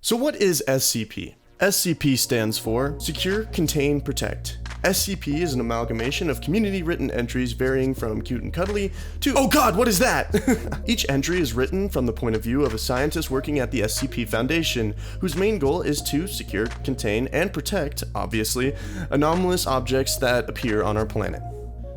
So what is SCP? SCP stands for Secure, Contain, Protect. SCP is an amalgamation of community-written entries varying from cute and cuddly to oh god, what is that? Each entry is written from the point of view of a scientist working at the SCP Foundation, whose main goal is to secure, contain, and protect, obviously, anomalous objects that appear on our planet.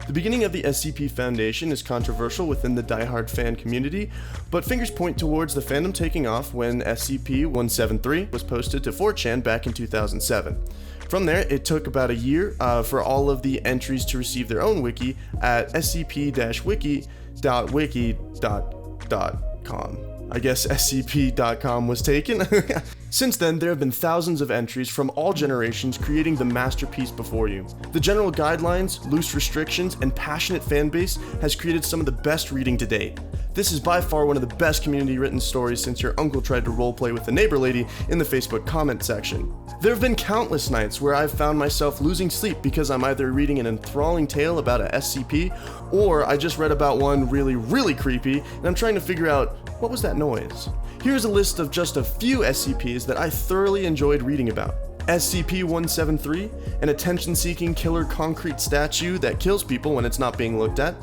The beginning of the SCP Foundation is controversial within the diehard fan community, but fingers point towards the fandom taking off when SCP-173 was posted to 4chan back in 2007. From there, it took about a year for all of the entries to receive their own wiki at scp-wiki.wiki.com. I guess scp.com was taken. Since then, there have been thousands of entries from all generations creating the masterpiece before you. The general guidelines, loose restrictions, and passionate fanbase has created some of the best reading to date. This is by far one of the best community-written stories since your uncle tried to roleplay with the neighbor lady in the Facebook comment section. There have been countless nights where I've found myself losing sleep because I'm either reading an enthralling tale about a SCP, or I just read about one really creepy, and I'm trying to figure out, what was that noise? Here's a list of just a few SCPs that I thoroughly enjoyed reading about. SCP-173, an attention-seeking killer concrete statue that kills people when it's not being looked at.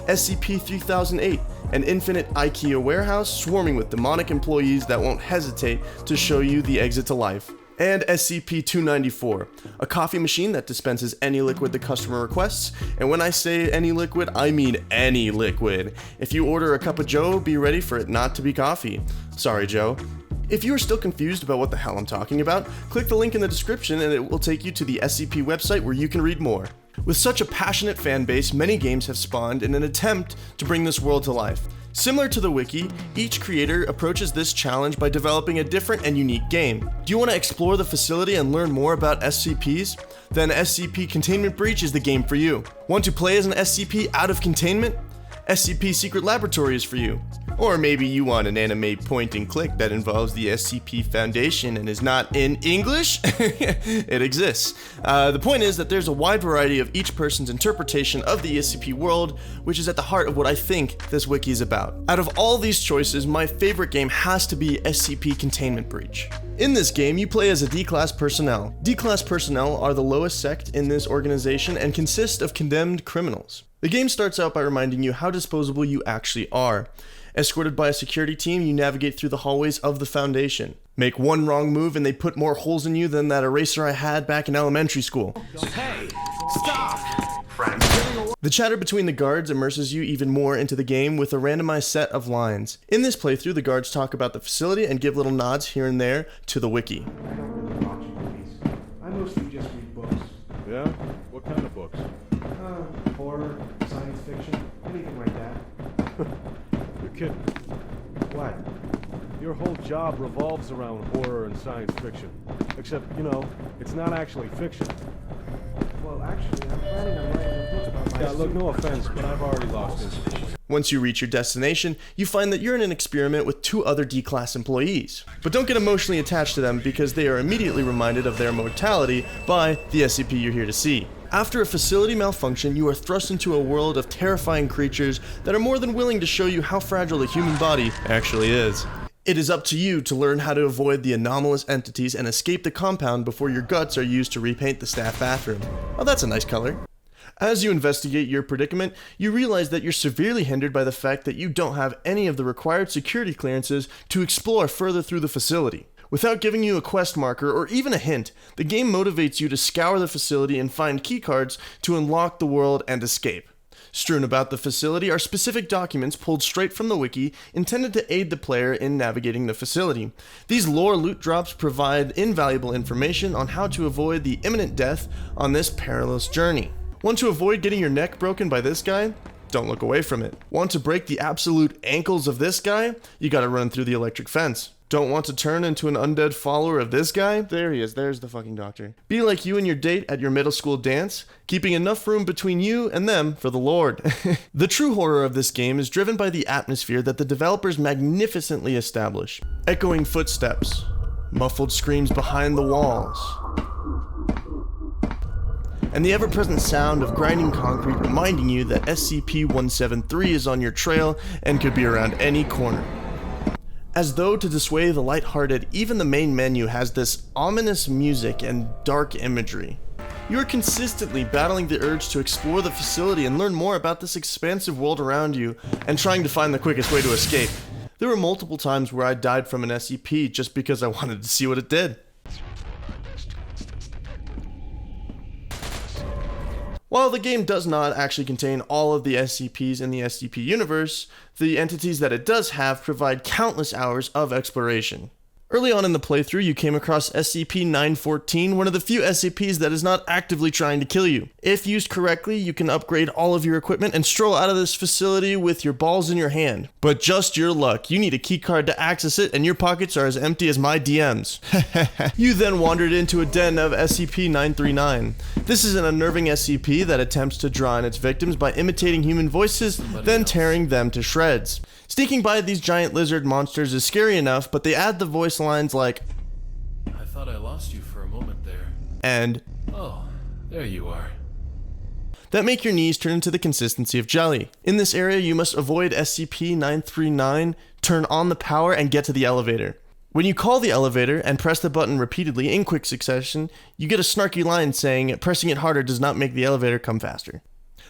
SCP-3008, an infinite IKEA warehouse swarming with demonic employees that won't hesitate to show you the exit to life. And SCP-294, a coffee machine that dispenses any liquid the customer requests, and when I say any liquid, I mean any liquid. If you order a cup of Joe, be ready for it not to be coffee. Sorry, Joe. If you are still confused about what the hell I'm talking about, click the link in the description and it will take you to the SCP website where you can read more. With such a passionate fan base, many games have spawned in an attempt to bring this world to life. Similar to the wiki, each creator approaches this challenge by developing a different and unique game. Do you want to explore the facility and learn more about SCPs? Then Scp Containment Breach is the game for you. Want to play as an SCP out of containment? SCP Secret Laboratory is for you. Or maybe you want an anime point and click that involves the SCP Foundation and is not in English? It exists. The point is that there's a wide variety of each person's interpretation of the SCP world, which is at the heart of what I think this wiki is about. Out of all these choices, my favorite game has to be SCP Containment Breach. In this game, you play as a D-Class personnel. D-Class personnel are the lowest sect in this organization and consist of condemned criminals. The game starts out by reminding you how disposable you actually are. Escorted by a security team, you navigate through the hallways of the Foundation. Make one wrong move and they put more holes in you than that eraser I had back in elementary school. Hey, stop! The chatter between the guards immerses you even more into the game with a randomized set of lines. In this playthrough, the guards talk about the facility and give little nods here and there to the wiki. I don't really watch movies. I mostly just read books. Yeah? What kind of books? Horror, science fiction, anything like that. You're kidding. What? Your whole job revolves around horror and science fiction. Except, you know, it's not actually fiction. Well, actually, I'm planning on writing a book about my... Yeah, look, no offense, but I've already lost interest. Once you reach your destination, you find that you're in an experiment with two other D-Class employees. But don't get emotionally attached to them because they are immediately reminded of their mortality by the SCP you're here to see. After a facility malfunction, you are thrust into a world of terrifying creatures that are more than willing to show you how fragile the human body actually is. It is up to you to learn how to avoid the anomalous entities and escape the compound before your guts are used to repaint the staff bathroom. Oh, that's a nice color. As you investigate your predicament, you realize that you're severely hindered by the fact that you don't have any of the required security clearances to explore further through the facility. Without giving you a quest marker or even a hint, the game motivates you to scour the facility and find keycards to unlock the world and escape. Strewn about the facility are specific documents pulled straight from the wiki intended to aid the player in navigating the facility. These lore loot drops provide invaluable information on how to avoid the imminent death on this perilous journey. Want to avoid getting your neck broken by this guy? Don't look away from it. Want to break the absolute ankles of this guy? You gotta run through the electric fence. Don't want to turn into an undead follower of this guy? There he is, there's the fucking doctor. Be like you and your date at your middle school dance, keeping enough room between you and them for the Lord. The true horror of this game is driven by the atmosphere that the developers magnificently establish. Echoing footsteps, muffled screams behind the walls, and the ever-present sound of grinding concrete reminding you that SCP-173 is on your trail and could be around any corner. As though to dissuade the lighthearted, even the main menu has this ominous music and dark imagery. You are consistently battling the urge to explore the facility and learn more about this expansive world around you, and trying to find the quickest way to escape. There were multiple times where I died from an SCP just because I wanted to see what it did. While the game does not actually contain all of the SCPs in the SCP universe, the entities that it does have provide countless hours of exploration. Early on in the playthrough, you came across SCP-914, one of the few SCPs that is not actively trying to kill you. If used correctly, you can upgrade all of your equipment and stroll out of this facility with your balls in your hand. But just your luck, you need a keycard to access it, and your pockets are as empty as my DMs. You then wandered into a den of SCP-939. This is an unnerving SCP that attempts to draw in its victims by imitating human voices, then tearing them to shreds. Sneaking by these giant lizard monsters is scary enough, but they add the voice lines like, I thought I lost you for a moment there. and Oh, there you are. that make your knees turn into the consistency of jelly. In this area, you must avoid SCP-939, turn on the power, and get to the elevator. When you call the elevator and press the button repeatedly in quick succession, you get a snarky line saying pressing it harder does not make the elevator come faster.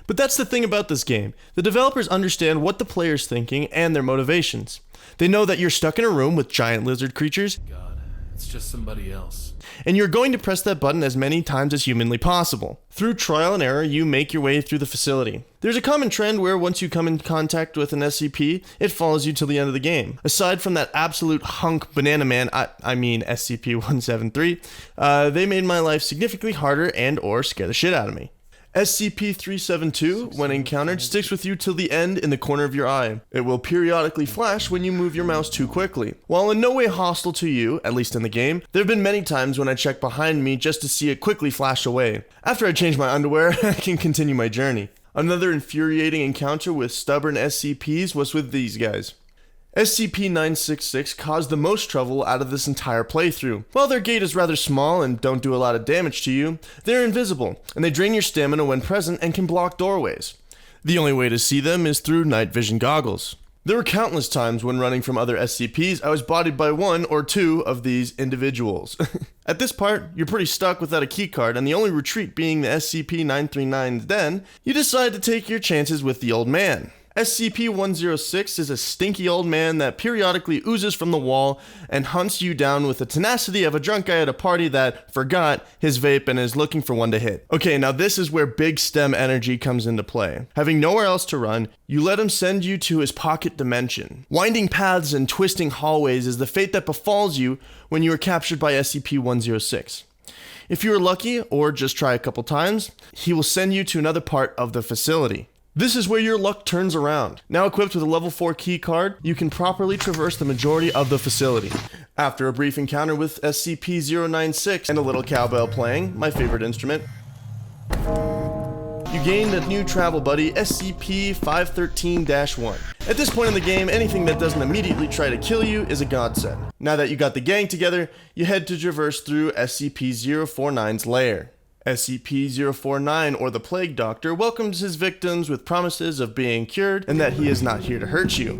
But that's the thing about this game. The developers understand what the player's thinking and their motivations. They know that you're stuck in a room with giant lizard creatures, God, it's just somebody else. and you're going to press that button as many times as humanly possible. Through trial and error, you make your way through the facility. There's a common trend where once you come in contact with an SCP, it follows you till the end of the game. Aside from that absolute hunk banana man, I mean SCP-173, they made my life significantly harder and or scare the shit out of me. SCP-372, when encountered, sticks with you till the end in the corner of your eye. It will periodically flash when you move your mouse too quickly. While in no way hostile to you, at least in the game, there have been many times when I check behind me just to see it quickly flash away. After I change my underwear, I can continue my journey. Another infuriating encounter with stubborn SCPs was with these guys. SCP-966 caused the most trouble out of this entire playthrough. While their gait is rather small and don't do a lot of damage to you, they're invisible, and they drain your stamina when present and can block doorways. The only way to see them is through night vision goggles. There were countless times when running from other SCPs, I was bodied by one or two of these individuals. At this part, you're pretty stuck without a keycard, and the only retreat being the SCP-939's den, you decide to take your chances with the old man. SCP-106 is a stinky old man that periodically oozes from the wall and hunts you down with the tenacity of a drunk guy at a party that forgot his vape and is looking for one to hit. Okay, now this is where big STEM energy comes into play. Having nowhere else to run, you let him send you to his pocket dimension. Winding paths and twisting hallways is the fate that befalls you when you are captured by SCP-106. If you are lucky, or just try a couple times, he will send you to another part of the facility. This is where your luck turns around. Now equipped with a level 4 key card, you can properly traverse the majority of the facility. After a brief encounter with SCP-096 and a little cowbell playing, my favorite instrument, you gained a new travel buddy, SCP-513-1. At this point in the game, anything that doesn't immediately try to kill you is a godsend. Now that you got the gang together, you head to traverse through SCP-049's lair. SCP-049, or the Plague Doctor, welcomes his victims with promises of being cured and that he is not here to hurt you.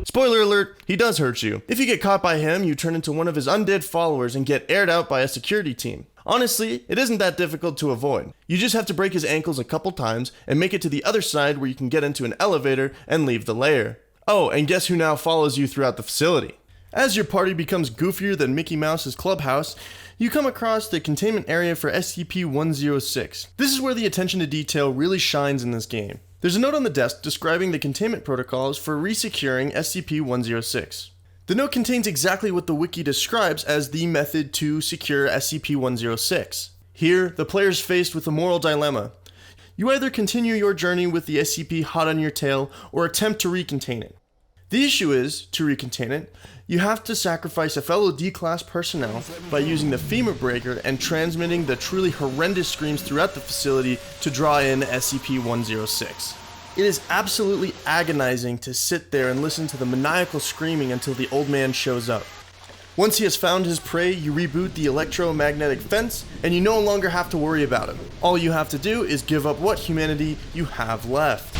Spoiler alert, he does hurt you. If you get caught by him, you turn into one of his undead followers and get aired out by a security team. Honestly, it isn't that difficult to avoid. You just have to break his ankles a couple times and make it to the other side where you can get into an elevator and leave the lair. Oh, and guess who now follows you throughout the facility? As your party becomes goofier than Mickey Mouse's clubhouse, you come across the containment area for SCP-106. This is where the attention to detail really shines in this game. There's a note on the desk describing the containment protocols for resecuring SCP-106. The note contains exactly what the wiki describes as the method to secure SCP-106. Here, the player's faced with a moral dilemma. You either continue your journey with the SCP hot on your tail or attempt to recontain it. The issue is, to recontain it, you have to sacrifice a fellow D-Class personnel by using the femur breaker and transmitting the truly horrendous screams throughout the facility to draw in SCP-106. It is absolutely agonizing to sit there and listen to the maniacal screaming until the old man shows up. Once he has found his prey, you reboot the electromagnetic fence, and you no longer have to worry about him. All you have to do is give up what humanity you have left.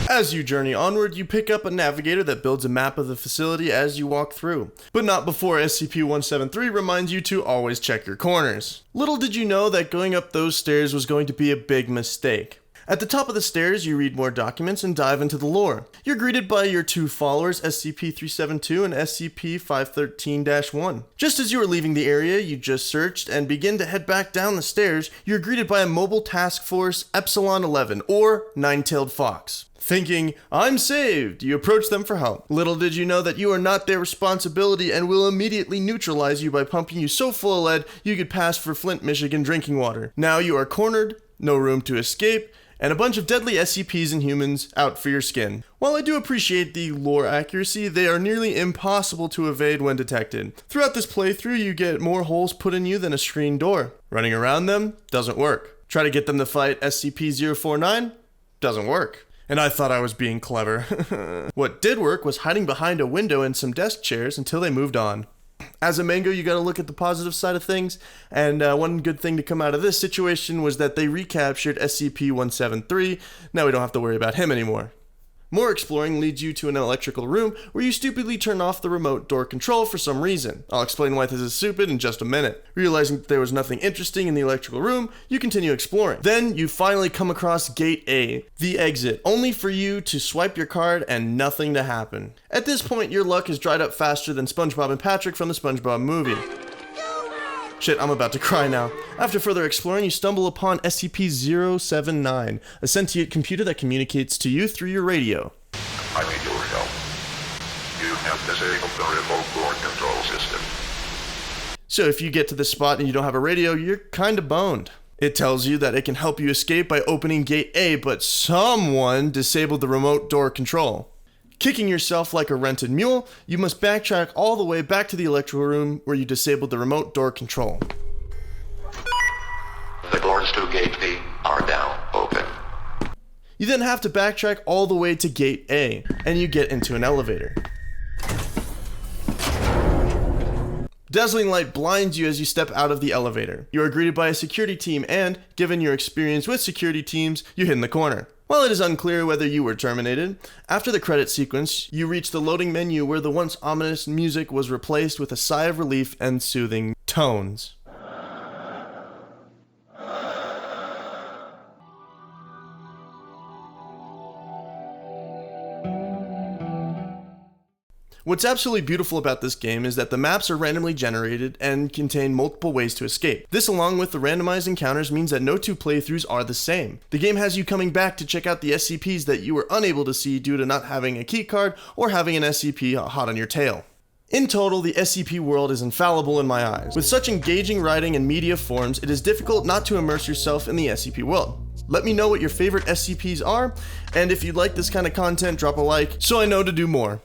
As you journey onward, you pick up a navigator that builds a map of the facility as you walk through, but not before SCP-173 reminds you to always check your corners. Little did you know that going up those stairs was going to be a big mistake. At the top of the stairs, you read more documents and dive into the lore. You're greeted by your two followers, SCP-372 and SCP-513-1. Just as you are leaving the area you just searched and begin to head back down the stairs, you're greeted by a mobile task force Epsilon 11, or Nine-Tailed Fox. Thinking, I'm saved, you approach them for help. Little did you know that you are not their responsibility and will immediately neutralize you by pumping you so full of lead you could pass for Flint, Michigan drinking water. Now you are cornered, no room to escape, and a bunch of deadly SCPs and humans out for your skin. While I do appreciate the lore accuracy, they are nearly impossible to evade when detected. Throughout this playthrough, you get more holes put in you than a screen door. Running around them doesn't work. Try to get them to fight SCP-049 doesn't work. And I thought I was being clever. What did work was hiding behind a window and some desk chairs until they moved on. As a mango, you gotta look at the positive side of things, and one good thing to come out of this situation was that they recaptured SCP-173. Now we don't have to worry about him anymore. More exploring leads you to an electrical room where you stupidly turn off the remote door control for some reason. I'll explain why this is stupid in just a minute. Realizing that there was nothing interesting in the electrical room, you continue exploring. Then you finally come across Gate A, the exit, only for you to swipe your card and nothing to happen. At this point, your luck has dried up faster than SpongeBob and Patrick from the SpongeBob movie. Shit, I'm about to cry now. After further exploring, you stumble upon SCP-079, a sentient computer that communicates to you through your radio. I need your help. You have disabled the remote door control system. So if you get to this spot and you don't have a radio, you're kinda boned. It tells you that it can help you escape by opening Gate A, but someone disabled the remote door control. Kicking yourself like a rented mule, you must backtrack all the way back to the electrical room where you disabled the remote door control. The doors to Gate B are now open. You then have to backtrack all the way to Gate A, and you get into an elevator. Dazzling light blinds you as you step out of the elevator. You are greeted by a security team and, given your experience with security teams, you hit in the corner. While it is unclear whether you were terminated, after the credit sequence, you reach the loading menu where the once ominous music was replaced with a sigh of relief and soothing tones. What's absolutely beautiful about this game is that the maps are randomly generated and contain multiple ways to escape. This, along with the randomized encounters, means that no two playthroughs are the same. The game has you coming back to check out the SCPs that you were unable to see due to not having a keycard or having an SCP hot on your tail. In total, the SCP world is infallible in my eyes. With such engaging writing and media forms, it is difficult not to immerse yourself in the SCP world. Let me know what your favorite SCPs are, and if you'd like this kind of content, drop a like so I know to do more.